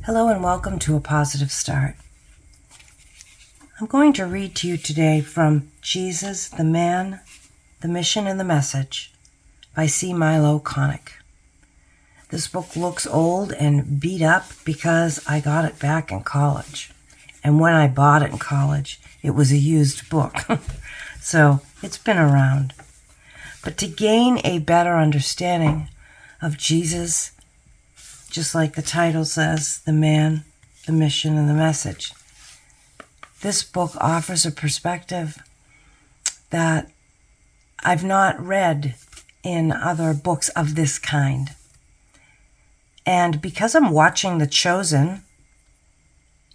Hello and welcome to A Positive Start. I'm going to read to you today from Jesus, the Man, the Mission, and the Message by Milo Connick. This book looks old and beat up because I got it back in college. And when I bought it in college, it was a used book. So it's been around. But to gain a better understanding of Jesus, just like the title says, the man, the mission, and the message, this book offers a perspective that I've not read in other books of this kind. And because I'm watching The Chosen,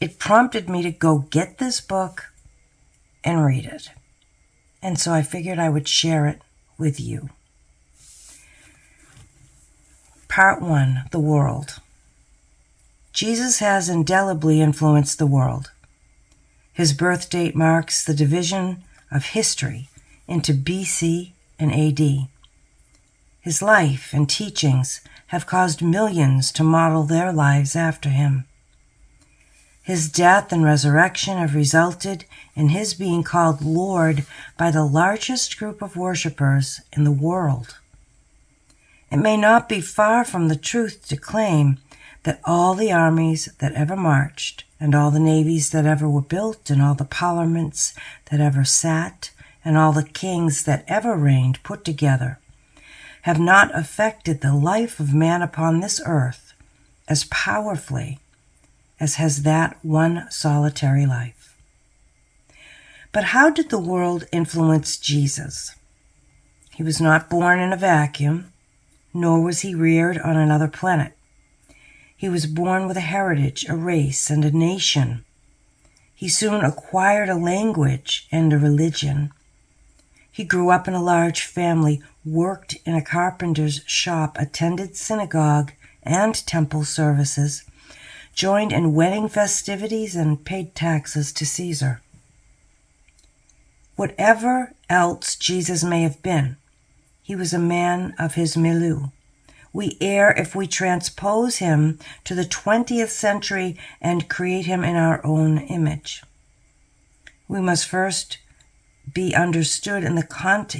it prompted me to go get this book and read it. And so I figured I would share it with you. Part 1, The World. Jesus has indelibly influenced the world. His birth date marks the division of history into BC and AD. His life and teachings have caused millions to model their lives after him. His death and resurrection have resulted in his being called Lord by the largest group of worshipers in the world. It may not be far from the truth to claim that all the armies that ever marched, and all the navies that ever were built, and all the parliaments that ever sat, and all the kings that ever reigned put together, have not affected the life of man upon this earth as powerfully as has that one solitary life. But how did the world influence Jesus? He was not born in a vacuum, nor was he reared on another planet. He was born with a heritage, a race, and a nation. He soon acquired a language and a religion. He grew up in a large family, worked in a carpenter's shop, attended synagogue and temple services, joined in wedding festivities, and paid taxes to Caesar. Whatever else Jesus may have been, he was a man of his milieu. We err if we transpose him to the 20th century and create him in our own image. He must first be understood in the context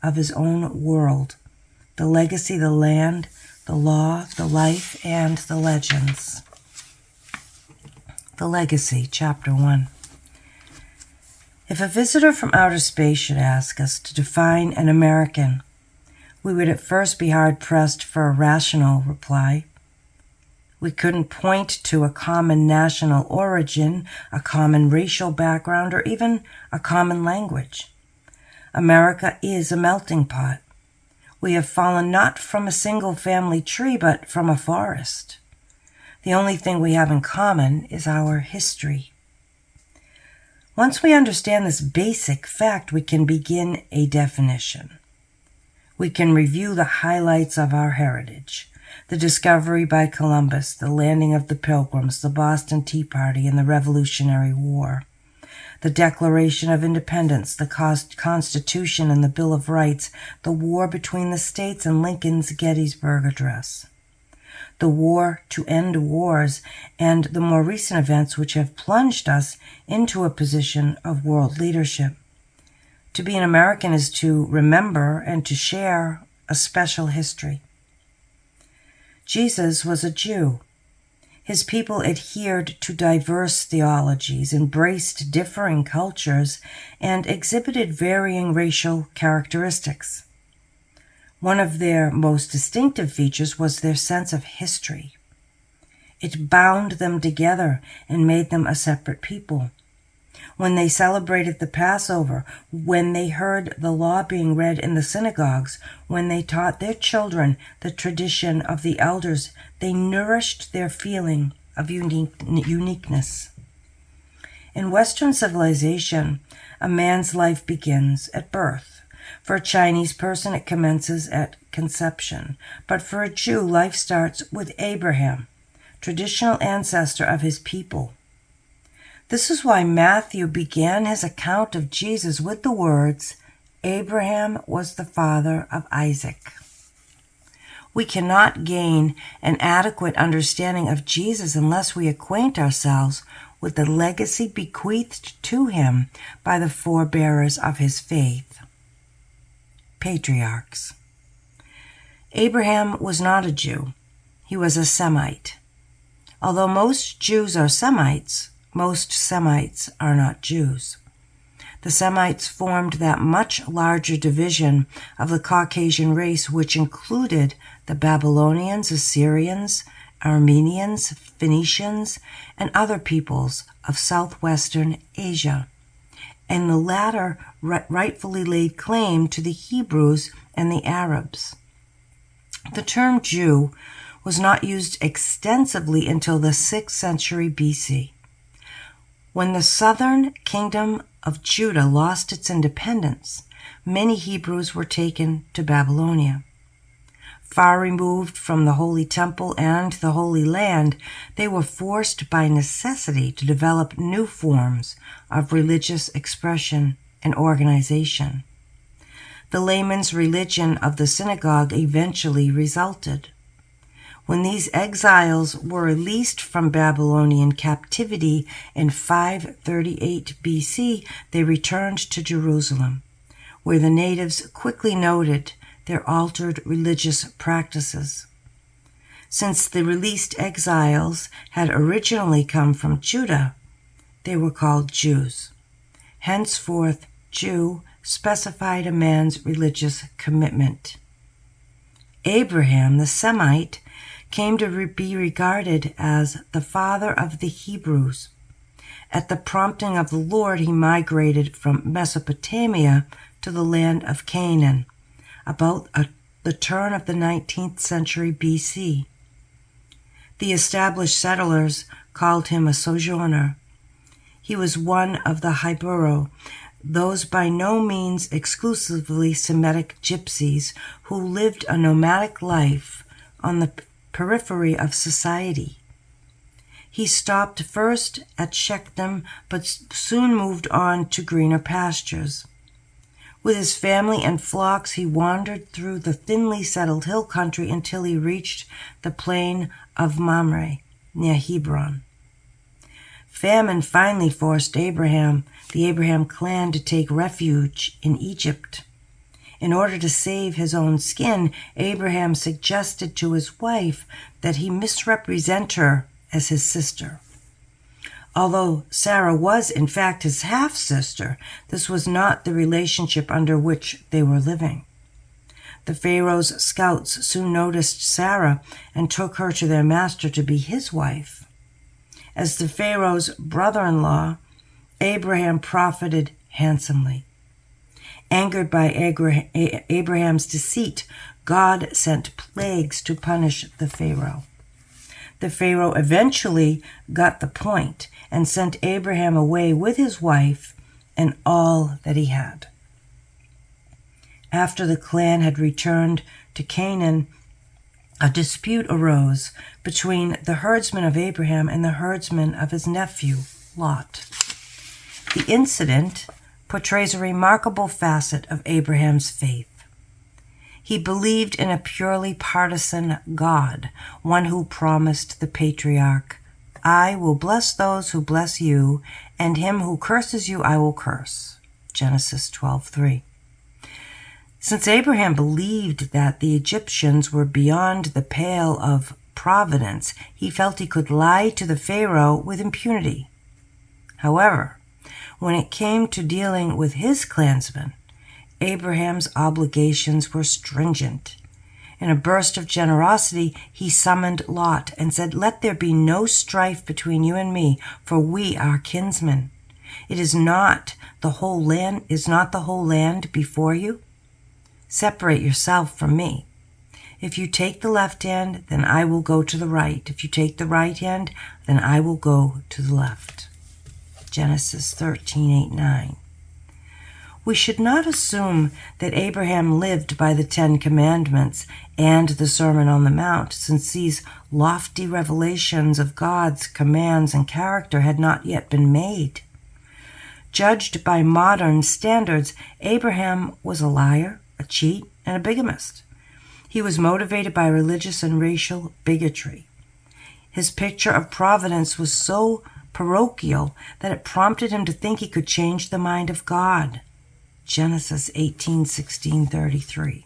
of his own world, the legacy, the land, the law, the life, and the legends. The Legacy, Chapter 1. If a visitor from outer space should ask us to define an American, we would at first be hard-pressed for a rational reply. We couldn't point to a common national origin, a common racial background, or even a common language. America is a melting pot. We have fallen not from a single family tree, but from a forest. The only thing we have in common is our history. Once we understand this basic fact, we can begin a definition. We can review the highlights of our heritage: the discovery by Columbus, the landing of the Pilgrims, the Boston Tea Party, and the Revolutionary War, the Declaration of Independence, the Constitution and the Bill of Rights, the war between the states, and Lincoln's Gettysburg Address, the war to end wars, and the more recent events which have plunged us into a position of world leadership. To be an American is to remember and to share a special history. Jesus was a Jew. His people adhered to diverse theologies, embraced differing cultures, and exhibited varying racial characteristics. One of their most distinctive features was their sense of history. It bound them together and made them a separate people. When they celebrated the Passover, when they heard the law being read in the synagogues, when they taught their children the tradition of the elders, they nourished their feeling of uniqueness. In Western civilization, a man's life begins at birth. For a Chinese person, it commences at conception. But for a Jew, life starts with Abraham, traditional ancestor of his people. This is why Matthew began his account of Jesus with the words, "Abraham was the father of Isaac." We cannot gain an adequate understanding of Jesus unless we acquaint ourselves with the legacy bequeathed to him by the forebearers of his faith. Patriarchs. Abraham was not a Jew. He was a Semite. Although most Jews are Semites, most Semites are not Jews. The Semites formed that much larger division of the Caucasian race which included the Babylonians, Assyrians, Armenians, Phoenicians, and other peoples of southwestern Asia, and the latter rightfully laid claim to the Hebrews and the Arabs. The term Jew was not used extensively until the 6th century BC. When the southern kingdom of Judah lost its independence, many Hebrews were taken to Babylonia. Far removed from the Holy Temple and the Holy Land, they were forced by necessity to develop new forms of religious expression and organization. The layman's religion of the synagogue eventually resulted. When these exiles were released from Babylonian captivity in 538 BC, they returned to Jerusalem, where the natives quickly noted their altered religious practices. Since the released exiles had originally come from Judah, they were called Jews. Henceforth, Jew specified a man's religious commitment. Abraham, the Semite, came to be regarded as the father of the Hebrews. At the prompting of the Lord, he migrated from Mesopotamia to the land of Canaan, about the turn of the 19th century BC. The established settlers called him a sojourner. He was one of the Hyburo, those by no means exclusively Semitic gypsies who lived a nomadic life on the periphery of society. He stopped first at Shechem, but soon moved on to greener pastures. With his family and flocks, he wandered through the thinly settled hill country until he reached the plain of Mamre, near Hebron. Famine finally forced the Abraham clan, to take refuge in Egypt. In order to save his own skin, Abraham suggested to his wife that he misrepresent her as his sister. Although Sarah was, in fact, his half-sister, this was not the relationship under which they were living. The Pharaoh's scouts soon noticed Sarah and took her to their master to be his wife. As the Pharaoh's brother-in-law, Abraham profited handsomely. Angered by Abraham's deceit, God sent plagues to punish the Pharaoh. The Pharaoh eventually got the point and sent Abraham away with his wife and all that he had. After the clan had returned to Canaan, a dispute arose between the herdsmen of Abraham and the herdsmen of his nephew, Lot. The incident portrays a remarkable facet of Abraham's faith. He believed in a purely partisan God, one who promised the patriarch, "I will bless those who bless you, and him who curses you I will curse." Genesis 12:3. Since Abraham believed that the Egyptians were beyond the pale of providence, he felt he could lie to the Pharaoh with impunity. However, when it came to dealing with his clansmen, Abraham's obligations were stringent. In a burst of generosity, he summoned Lot and said, "Let there be no strife between you and me, for we are kinsmen. Is not the whole land before you? Separate yourself from me. If you take the left hand, then I will go to the right. If you take the right hand, then I will go to the left." Genesis 13:8-9. We should not assume that Abraham lived by the 10 Commandments and the Sermon on the Mount, since these lofty revelations of God's commands and character had not yet been made. Judged by modern standards, Abraham was a liar, a cheat, and a bigamist. He was motivated by religious and racial bigotry. His picture of providence was so parochial that it prompted him to think he could change the mind of God. Genesis 18:16-33.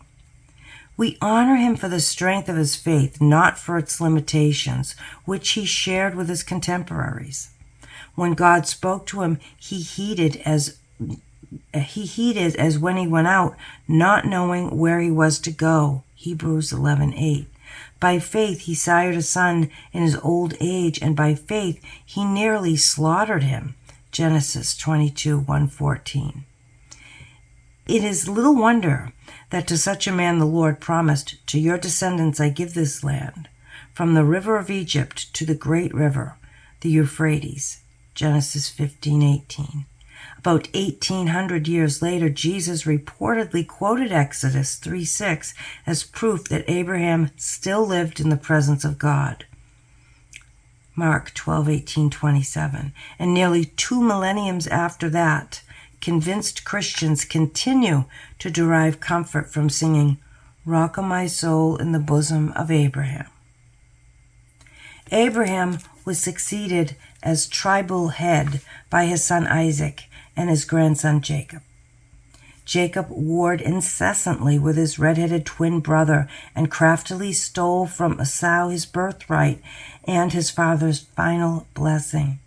We honor him for the strength of his faith, not for its limitations, which he shared with his contemporaries. When God spoke to him, he heeded as when he went out, not knowing where he was to go. Hebrews 11:8. By faith he sired a son in his old age, and by faith he nearly slaughtered him. Genesis 22:1-14. It is little wonder that to such a man the Lord promised, "To your descendants I give this land, from the river of Egypt to the great river, the Euphrates." Genesis 15:18. About 1800 years later, Jesus reportedly quoted Exodus 3:6 as proof that Abraham still lived in the presence of God. Mark 12:18-27. And nearly 2 millenniums after that, convinced Christians continue to derive comfort from singing, "Rock of my soul in the bosom of Abraham." Abraham was succeeded as tribal head by his son Isaac and his grandson Jacob. Jacob warred incessantly with his red-headed twin brother and craftily stole from Esau his birthright and his father's final blessing.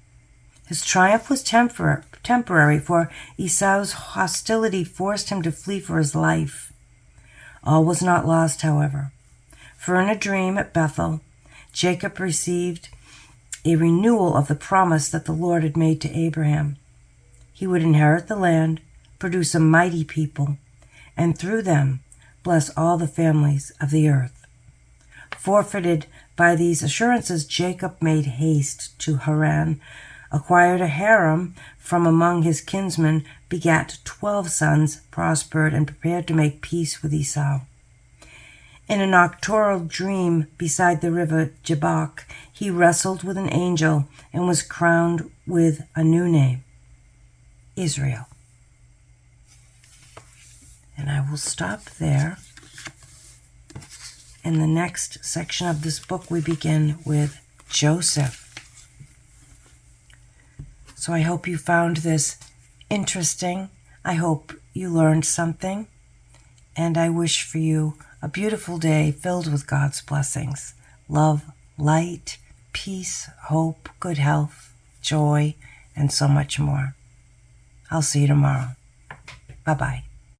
His triumph was temporary, for Esau's hostility forced him to flee for his life. All was not lost, however, for in a dream at Bethel, Jacob received a renewal of the promise that the Lord had made to Abraham. He would inherit the land, produce a mighty people, and through them bless all the families of the earth. Forfeited by these assurances, Jacob made haste to Haran, acquired a harem from among his kinsmen, begat 12 sons, prospered, and prepared to make peace with Esau. In a nocturnal dream beside the river Jabbok, he wrestled with an angel and was crowned with a new name, Israel. And I will stop there. In the next section of this book, we begin with Joseph. So I hope you found this interesting. I hope you learned something. And I wish for you a beautiful day filled with God's blessings. Love, light, peace, hope, good health, joy, and so much more. I'll see you tomorrow. Bye-bye.